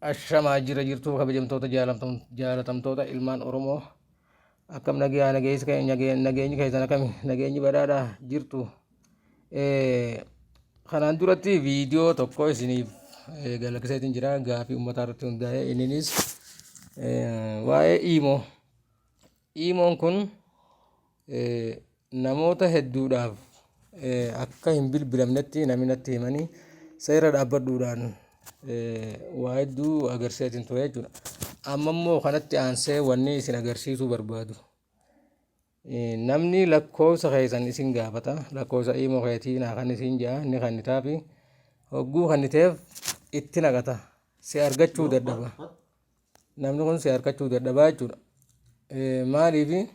Ashamaa jira jirtuu kabajamtoota jaalatamtoota ilmaan Oromoo akkam nageenyi keessan akkami nageenyi badhaadhaa jirtu. Kanaan duratti viidiyoo tokko isiniif galakkiseetiin jira gaafii uummataa irratti hundaa'e inninis waa'ee Iimoo. Iimoon kun namoota hedduudhaaf akka hin bilbilamnetti namni natti himanii seera dhaabbadhuudhaan waa hedduu agarsiisatiin ture jechuudha. Amma immoo kanatti aansee wanni isin agarsiisuu barbaadu. Namni lakkoofsa keessan isin gaafata. Lakkoofsa Iimoo keetii naa kan isin jaa inni kannitaa fi hogguu kanniteef itti naqata. Si argachuu dadhaba. Namni kun si argachuu dadhabaa jechuudha. Maaliif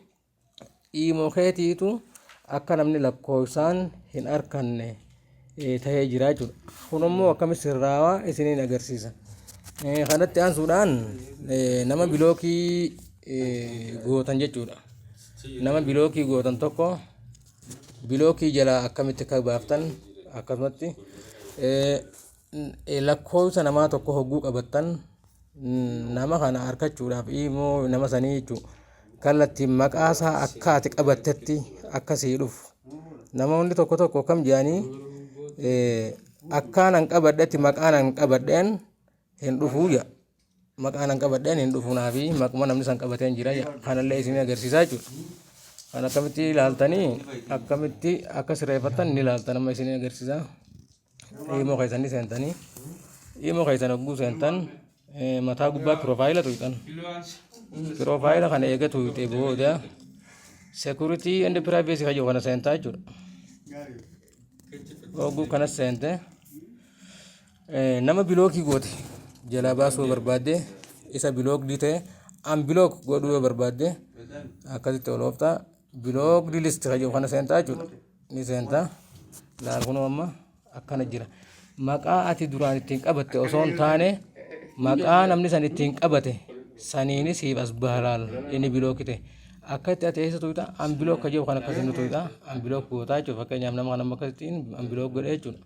Iimoo keetiitu akka namni lakkoofsaan hin arkanne tahee jira jechuudha. Kun immoo akkamitti sirraawaa isiniin agarsiisa. Kanatti aansuudhaan nama bilookii gootan jechuudha. Nama bilookii gootan tokko bilookii jalaa akkamitti akka baaftan akkasumatti lakkoofsa namaa tokko hogguu qabattan nama kana argachuudhaaf Iimoo nama sanii jechuudha. Kallattiin maqaasaa akka ati qabattetti akkasii dhufu. Namoonni tokko kam jedhanii akkaan an qabadhetti maqaan an qabadheen hin dhufuu jedha. Maqaan an qabadheen hin dhufunaa fi maquma namni san qabateen jira jedha. Kanallee isin agarsiisaa jechuudha. Kan akkamitti ilaaltanii akkamitti akka sirreeffattan ni ilaaltan amma isin agarsiisaa. Iimoo keessan seentanii Iimoo keessan hogguu seentan mataa gubbaa piroofaayila tuqxan. Piroofaayila kana eega tuqxee booda security and privacy kan jedhu kana seentaa jechuudha. Hogguu kanas seente nama bilookii goote jalaa baasuu barbaadde isa bilookdii ta'e unblock godhuu barbaadde akkasitti olooftaa bilookdii list kan jedhu kana seentaa jechuudha. Ni seentaa laal kunoo amma akkana jira. Maqaa ati duraan ittiin qabatte osoo hin taane maqaa namni san ittiin qabate saniinis siif as baalaal inni bilookite. Akkatti ati eessa tuuta unblock kan jedhu kan akkasiin nu tuuta unblock gootaa jechuudha. Fakkeenyaaf nama kana akkasittiin unblock godhee jechuudha.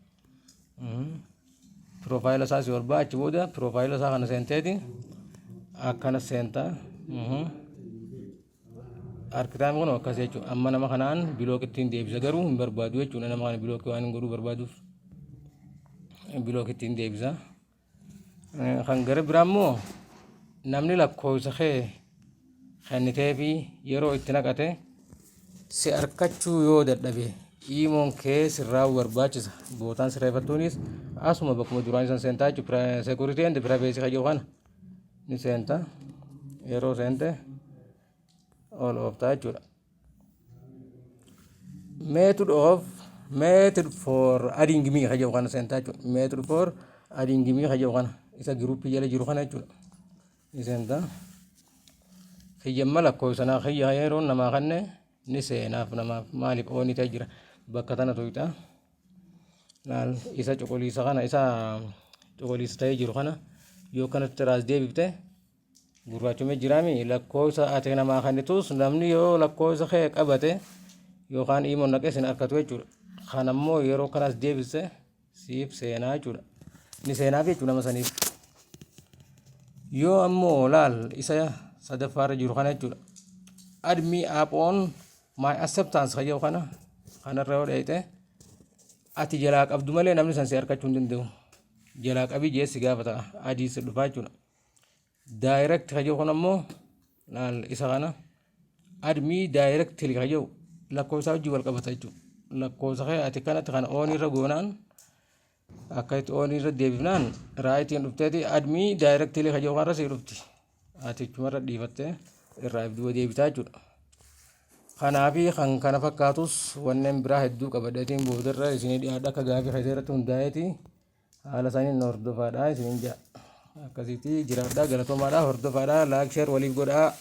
Profaayila isaa si warbaa achi booda profaayila isaa kana seenteeti akkana seentaa. Arkitaami kun akkas jechuudha. Amma nama kanaan bilook ittiin deebisa garuu hin barbaadu jechuudha. Nama kana bilook waan hin godhuu barbaaduuf bilook ittiin deebisa. Kan gara biraa immoo namni lakkoofsa kee kennitee fi yeroo itti naqate si argachuu yoo dadhabe Iimoon kee sirraa barbaachisa. Bootaan sirreeffattuunis asuma bakkuma duraan isan seentaa jechuudha. Security and privacy kan jedhu kana ni seenta. Yeroo seente ol ooftaa jechuudha. Method for adding me kan jedhu kana seentaa jechuudha. Method for adding me kan jedhu kana isa giruuppii jala jiru kana jechuudha. Ni seenta. Hiyyamma lakkoofsanaa hiyyaa yeroo namaa kanne ni seenaaf namaaf maaliif ooni ta'e jira. Bakka tana tuqxa. Laal isa cuquliisa kana isa cuquliisa ta'ee jiru kana yoo kanatti raas deebifte gurraachumee jiraami lakkoofsa ati namaa kannitus namni yoo lakkoofsa kee qabate yookaan Iimoon naqee sin argatu jechuudha. Kan ammoo yeroo kanas deebise siif seenaa jechuudha. Ni seenaaf jechuudha nama saniif. Yoo ammoo laal isa sadaffaarra jiru kana jechuudha. Add me up on my acceptance kan jedhu kana kanarra yoo dheeyite ati jalaa qabdu malee namni san si argachuu hin danda'u. Jalaa qabii jeessi gaafata adii si dhufaa jechuudha. Direct kan jedhu kun ammoo laal isa kana add me directly kan jedhu lakkoofsa hojii wal qabata jechuudha. Lakkoofsa kee ati kanatti kana oon irra goonaan akkatti oon irra deebifnaan raayitiin dhufteeti add me directly kan jedhu kanarra si dhufti. Ati chumarra dhiifattee irraa ibduu deebitaa jechuudha. Kanaafi kan kana fakkaatus wanneen biraa hedduu qabadheetiin boodarra isinii dhiyaadha akka gaafii keessatti hundaa'eeti haala isaaniin hordofaadha isiniin ja'a. Akkasitti jiraadhaa galatoomaadhaa hordofaadhaa laayik sheer waliif godhaa.